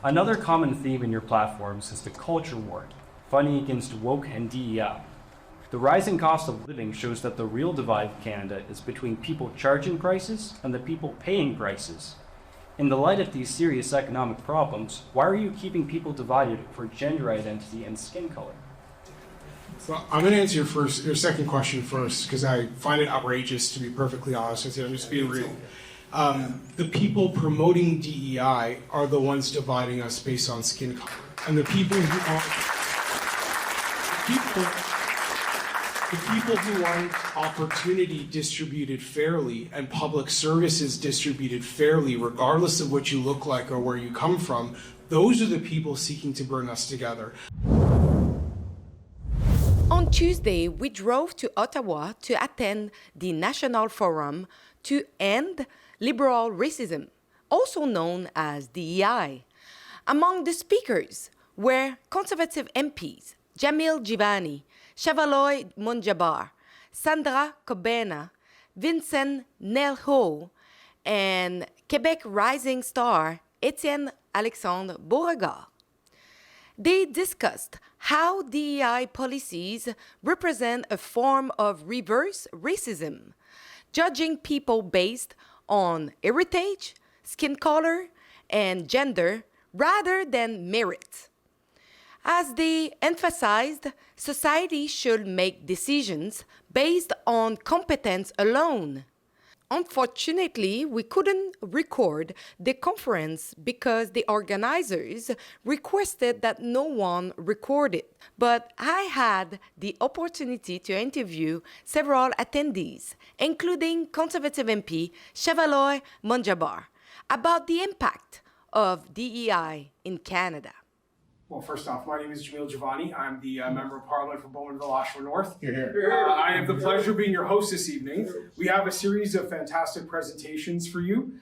Another common theme in your platforms is the culture war, fighting against woke and DEI. The rising cost of living shows that the real divide in Canada is between people charging prices and the people paying prices. In the light of these serious economic problems, why are you keeping people divided for gender identity and skin color? So I'm going to answer your second question first, because I find it outrageous, to be perfectly honest with you. I'm just being real. The people promoting DEI are the ones dividing us based on skin color. And the people who want opportunity distributed fairly and public services distributed fairly, regardless of what you look like or where you come from, those are the people seeking to bring us together. On Tuesday, we drove to Ottawa to attend the National Forum to End Liberal Racism, also known as DEI. Among the speakers were Conservative MPs Jamil Jivani, Lavoie Monjabar, Sandra Kobena, Vincent Nelho, and Quebec Rising star Etienne Alexandre Beauregard. They discussed how DEI policies represent a form of reverse racism, judging people based on heritage, skin color, and gender rather than merit. As they emphasized, society should make decisions based on competence alone. Unfortunately, we couldn't record the conference because the organizers requested that no one record it. But I had the opportunity to interview several attendees, including Conservative MP Lavoie Monjabar, about the impact of DEI in Canada. Well, first off, my name is Jamil Jivani. I'm the Member of Parliament for Bowmanville, Oshawa North. I have the pleasure of being your host this evening. We have a series of fantastic presentations for you,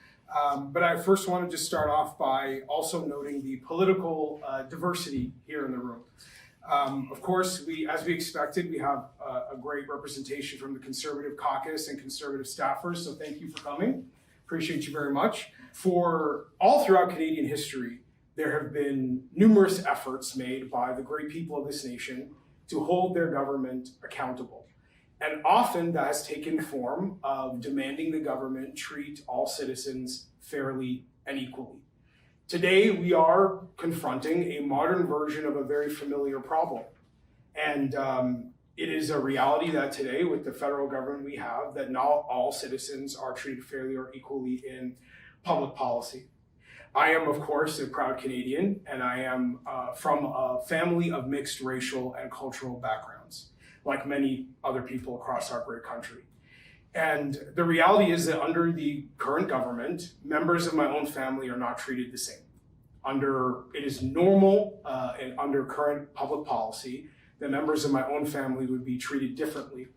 but I first want to just start off by also noting the political diversity here in the room. Of course, as we expected, we have a great representation from the Conservative caucus and Conservative staffers, so thank you for coming. Appreciate you very much. For all throughout Canadian history, there have been numerous efforts made by the great people of this nation to hold their government accountable. And often that has taken form of demanding the government treat all citizens fairly and equally. Today, we are confronting a modern version of a very familiar problem. And it is a reality that today, with the federal government we have, that not all citizens are treated fairly or equally in public policy. I am, of course, a proud Canadian, and I am from a family of mixed racial and cultural backgrounds, like many other people across our great country. And the reality is that under the current government, members of my own family are not treated the same. It is normal and under current public policy that members of my own family would be treated differently.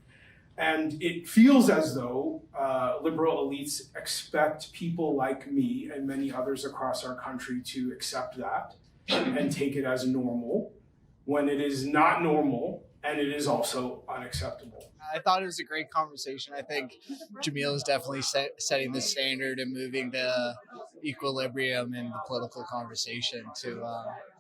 And it feels as though liberal elites expect people like me and many others across our country to accept that and take it as normal, when it is not normal and it is also unacceptable. I thought it was a great conversation. I think Jamil is definitely setting the standard and moving the equilibrium in the political conversation to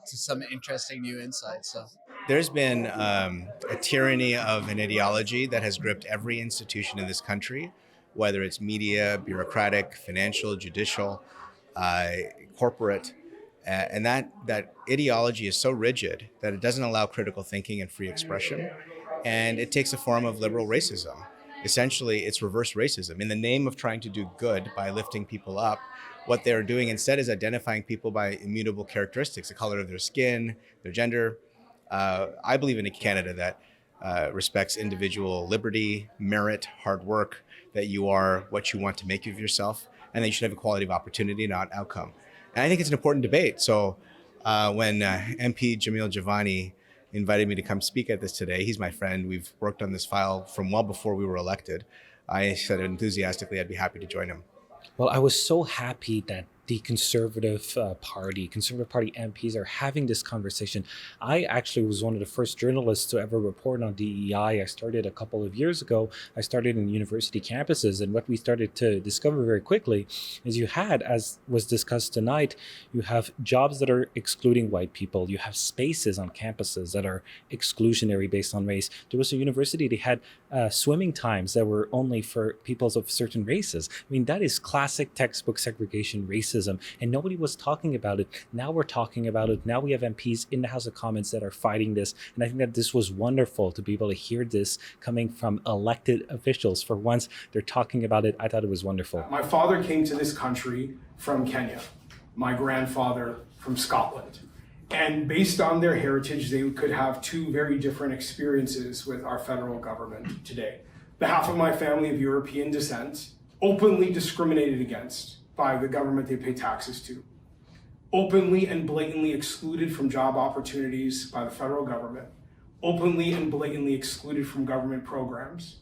some interesting new insights. So. There's been a tyranny of an ideology that has gripped every institution in this country, whether it's media, bureaucratic, financial, judicial, corporate. And that ideology is so rigid that it doesn't allow critical thinking and free expression. And it takes a form of liberal racism. Essentially, it's reverse racism. In the name of trying to do good by lifting people up, what they're doing instead is identifying people by immutable characteristics, the color of their skin, their gender. I believe in a Canada that respects individual liberty, merit, hard work, that you are what you want to make of yourself, and that you should have equality of opportunity, not outcome. And I think it's an important debate. So when MP Jamil Jivani invited me to come speak at this today, he's my friend. We've worked on this file from well before we were elected. I said enthusiastically I'd be happy to join him. Well, I was so happy that the Conservative Party MPs are having this conversation. I actually was one of the first journalists to ever report on DEI. I started a couple of years ago. I started in university campuses, and what we started to discover very quickly is you had, as was discussed tonight, you have jobs that are excluding white people. You have spaces on campuses that are exclusionary based on race. There was a university, they had swimming times that were only for peoples of certain races. I mean, that is classic textbook segregation racism, and nobody was talking about it. Now we're talking about it. Now we have MPs in the House of Commons that are fighting this, and I think that this was wonderful to be able to hear this coming from elected officials. For once, they're talking about it. I thought it was wonderful. My father came to this country from Kenya, my grandfather from Scotland. And based on their heritage, they could have two very different experiences with our federal government today. The half of my family of European descent, openly discriminated against by the government they pay taxes to, openly and blatantly excluded from job opportunities by the federal government, openly and blatantly excluded from government programs.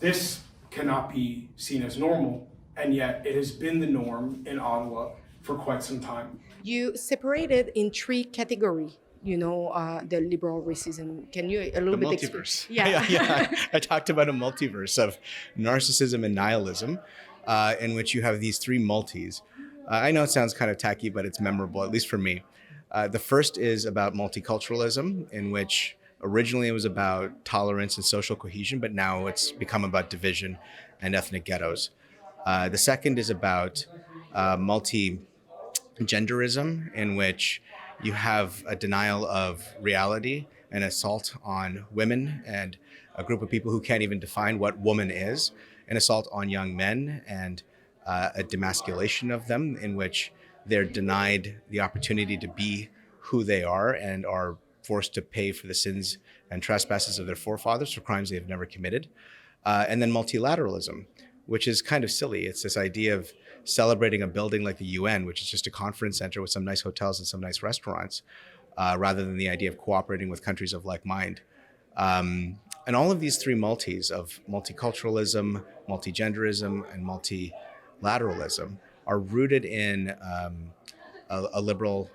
This cannot be seen as normal, and yet it has been the norm in Ottawa for quite some time. You separated in three categories, the liberal racism. Can you a little The bit multiverse. Yeah. I talked about a multiverse of narcissism and nihilism, in which you have these three multis. I know it sounds kind of tacky, but it's memorable, at least for me. The first is about multiculturalism, in which originally it was about tolerance and social cohesion, but now it's become about division and ethnic ghettos. The second is about multi-genderism, in which you have a denial of reality, an assault on women and a group of people who can't even define what woman is, an assault on young men and a demasculation of them, in which they're denied the opportunity to be who they are and are forced to pay for the sins and trespasses of their forefathers for crimes they have never committed. And then multilateralism, which is kind of silly. It's this idea of celebrating a building like the UN, which is just a conference center with some nice hotels and some nice restaurants, rather than the idea of cooperating with countries of like mind. And all of these three multis of multiculturalism, multigenderism, and multilateralism are rooted in a liberal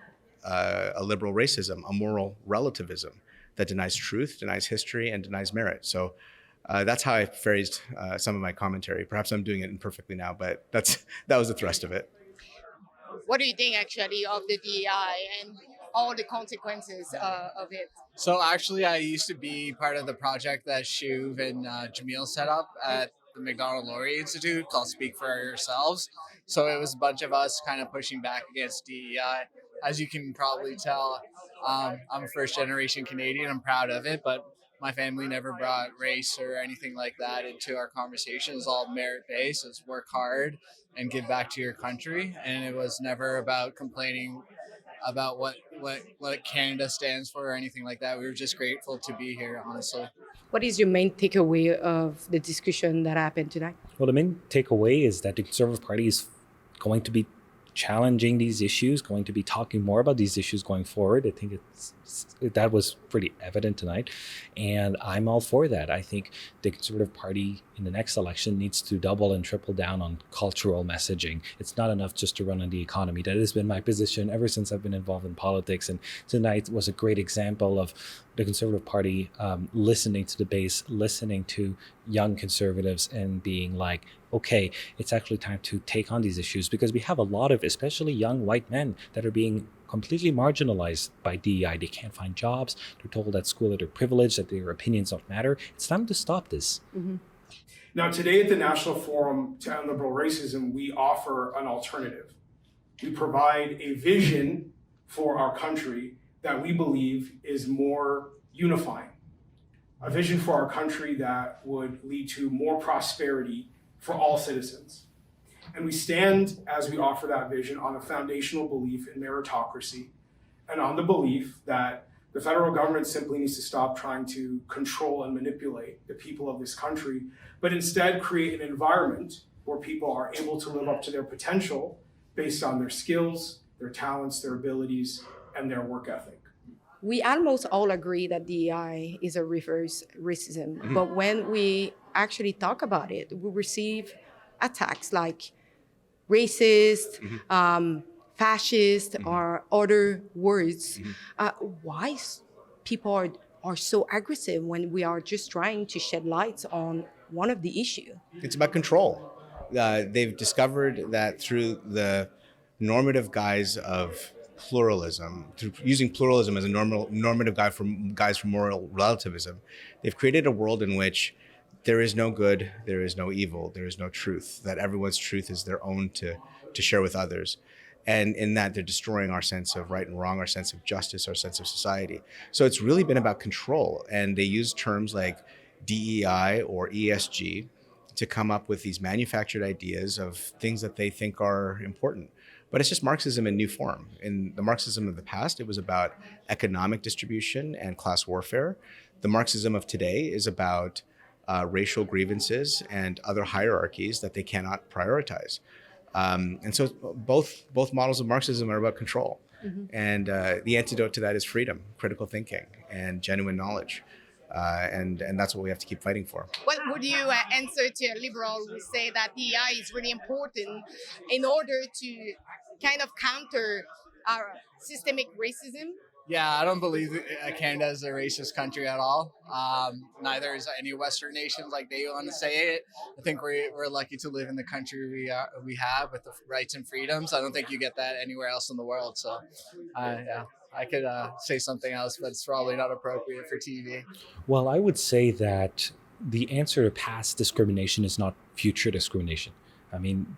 racism, a moral relativism that denies truth, denies history, and denies merit. So that's how I phrased some of my commentary. Perhaps I'm doing it imperfectly now, but that was the thrust of it. What do you think actually of the DEI and all the consequences of it? So actually, I used to be part of the project that Shuv and Jamil set up at the McDonald-Laurier Institute called Speak for Yourselves. So it was a bunch of us kind of pushing back against DEI. As you can probably tell, I'm a first generation Canadian. I'm proud of it, but my family never brought race or anything like that into our conversation. It was all merit-based. It's work hard and give back to your country. And it was never about complaining about what Canada stands for or anything like that. We were just grateful to be here, honestly. What is your main takeaway of the discussion that happened tonight? Well, the main takeaway is that the Conservative Party is going to be challenging these issues, going to be talking more about these issues going forward. I think that was pretty evident tonight, and I'm all for that. I think the Conservative Party in the next election needs to double and triple down on cultural messaging. It's not enough just to run on the economy. That has been my position ever since I've been involved in politics, and tonight was a great example of the Conservative Party listening to the base, listening to young conservatives and being like, okay, it's actually time to take on these issues, because we have a lot of, especially young white men, that are being completely marginalized by DEI. They can't find jobs. They're told at school that they're privileged, that their opinions don't matter. It's time to stop this. Mm-hmm. Now, today at the National Forum to End Liberal Racism, we offer an alternative. We provide a vision for our country that we believe is more unifying. A vision for our country that would lead to more prosperity for all citizens. And we stand, as we offer that vision, on a foundational belief in meritocracy and on the belief that the federal government simply needs to stop trying to control and manipulate the people of this country, but instead create an environment where people are able to live up to their potential based on their skills, their talents, their abilities, and their work ethic. We almost all agree that DEI is a reverse racism, but when we actually talk about it, we receive attacks like racist, fascist, or other words. Why people are so aggressive when we are just trying to shed light on one of the issue? It's about control. They've discovered that through the normative guise of pluralism, through using pluralism as a normative guise for moral relativism, they've created a world in which there is no good, there is no evil, there is no truth, that everyone's truth is their own to share with others. And in that, they're destroying our sense of right and wrong, our sense of justice, our sense of society. So it's really been about control. And they use terms like DEI or ESG to come up with these manufactured ideas of things that they think are important. But it's just Marxism in new form. In the Marxism of the past, it was about economic distribution and class warfare. The Marxism of today is about racial grievances and other hierarchies that they cannot prioritize. And so both models of Marxism are about control. And the antidote to that is freedom, critical thinking, and genuine knowledge. And that's what we have to keep fighting for. What would you answer to a liberal who say that DEI is really important in order to kind of counter our systemic racism? Yeah, I don't believe Canada is a racist country at all. Neither is any Western nations like they want to say it. I think we're lucky to live in the country we have with the rights and freedoms. I don't think you get that anywhere else in the world. So, yeah, I could say something else, but it's probably not appropriate for TV. Well, I would say that the answer to past discrimination is not future discrimination. I mean,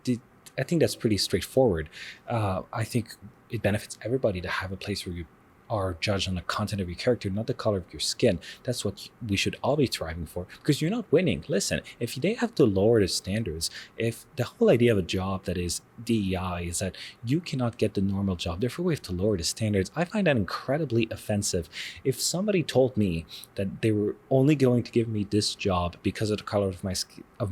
I think that's pretty straightforward. I think it benefits everybody to have a place where you are judged on the content of your character, not the color of your skin. That's what we should all be thriving for, because you're not winning. Listen, if they have to lower the standards, if the whole idea of a job that is DEI is that you cannot get the normal job, therefore we have to lower the standards, I find that incredibly offensive. If somebody told me that they were only going to give me this job because of the color of my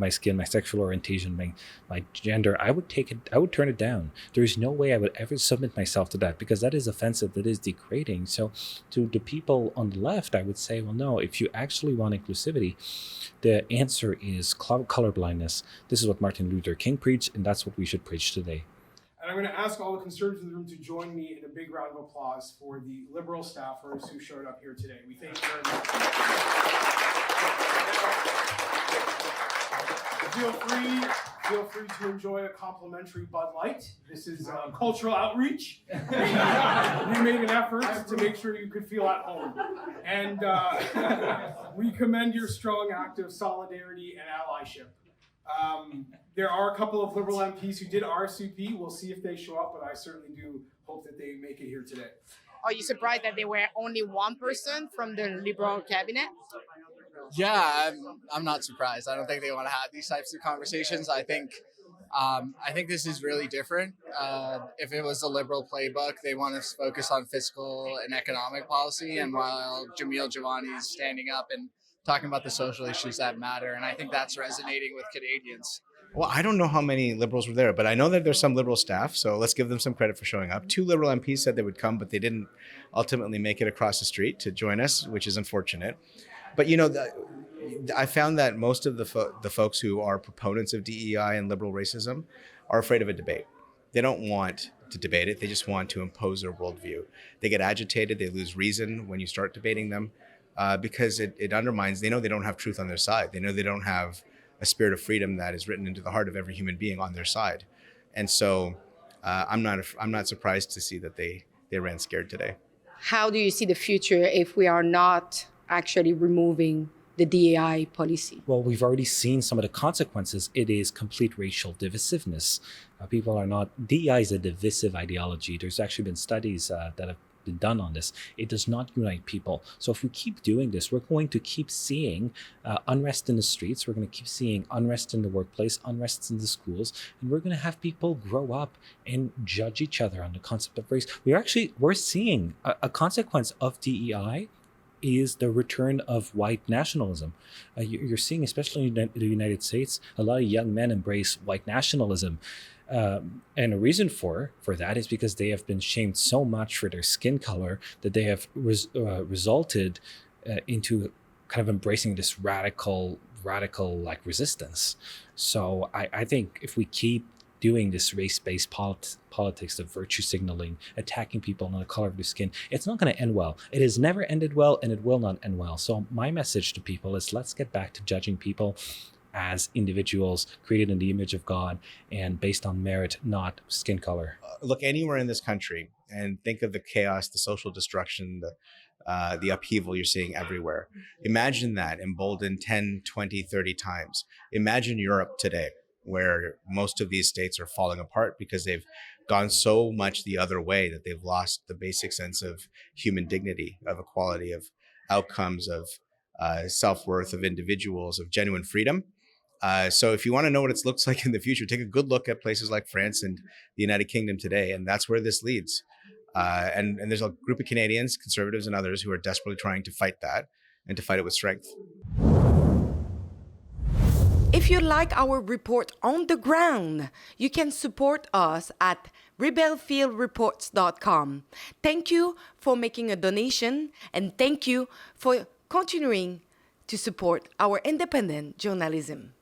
skin, my sexual orientation, my gender, I would take it. I would turn it down. There is no way I would ever submit myself to that, because that is offensive. That is degrading. So to the people on the left, I would say, well, no, if you actually want inclusivity, the answer is colorblindness. This is what Martin Luther King preached, and that's what we should preach today. And I'm going to ask all the conservatives in the room to join me in a big round of applause for the Liberal staffers who showed up here today. We thank you very much. Feel free to enjoy a complimentary Bud Light. This is cultural outreach. We made an effort to make sure you could feel at home. And we commend your strong act of solidarity and allyship. There are a couple of Liberal MPs who did RSVP. We'll see if they show up, but I certainly do hope that they make it here today. Are you surprised that there were only one person from the Liberal cabinet? Yeah, I'm not surprised. I don't think they want to have these types of conversations. I think this is really different. If it was a liberal playbook, they want to focus on fiscal and economic policy, and while Jamil Javani is standing up and talking about the social issues that matter, and I think that's resonating with Canadians. Well, I don't know how many Liberals were there, but I know that there's some Liberal staff, so let's give them some credit for showing up. 2 Liberal MPs said they would come, but they didn't ultimately make it across the street to join us, which is unfortunate. But, you know, I found that most of the folks who are proponents of DEI and liberal racism are afraid of a debate. They don't want to debate it. They just want to impose their worldview. They get agitated. They lose reason when you start debating them because it undermines. They know they don't have truth on their side. They know they don't have a spirit of freedom that is written into the heart of every human being on their side. And so I'm not surprised to see that they ran scared today. How do you see the future if we are not actually removing the DEI policy? Well, we've already seen some of the consequences. It is complete racial divisiveness. People are not, DEI is a divisive ideology. There's actually been studies that have been done on this. It does not unite people. So if we keep doing this, we're going to keep seeing unrest in the streets. We're going to keep seeing unrest in the workplace, unrest in the schools, and we're going to have people grow up and judge each other on the concept of race. We're seeing a consequence of DEI is the return of white nationalism. You're seeing, especially in the United States, a lot of young men embrace white nationalism. And a reason for that is because they have been shamed so much for their skin color that they have resulted into kind of embracing this radical like resistance. So I think if we keep doing this race-based politics of virtue signaling, attacking people on the color of their skin, it's not going to end well. It has never ended well, and it will not end well. So my message to people is, let's get back to judging people as individuals created in the image of God and based on merit, not skin color. Look anywhere in this country and think of the chaos, the social destruction, the upheaval you're seeing everywhere. Imagine that emboldened 10, 20, 30 times. Imagine Europe today, where most of these states are falling apart because they've gone so much the other way that they've lost the basic sense of human dignity, of equality, of outcomes, of self-worth, of individuals, of genuine freedom. So if you want to know what it looks like in the future, take a good look at places like France and the United Kingdom today, and that's where this leads. And there's a group of Canadians, conservatives and others, who are desperately trying to fight that and to fight it with strength. If you like our report on the ground, you can support us at rebelfieldreports.com. Thank you for making a donation, and thank you for continuing to support our independent journalism.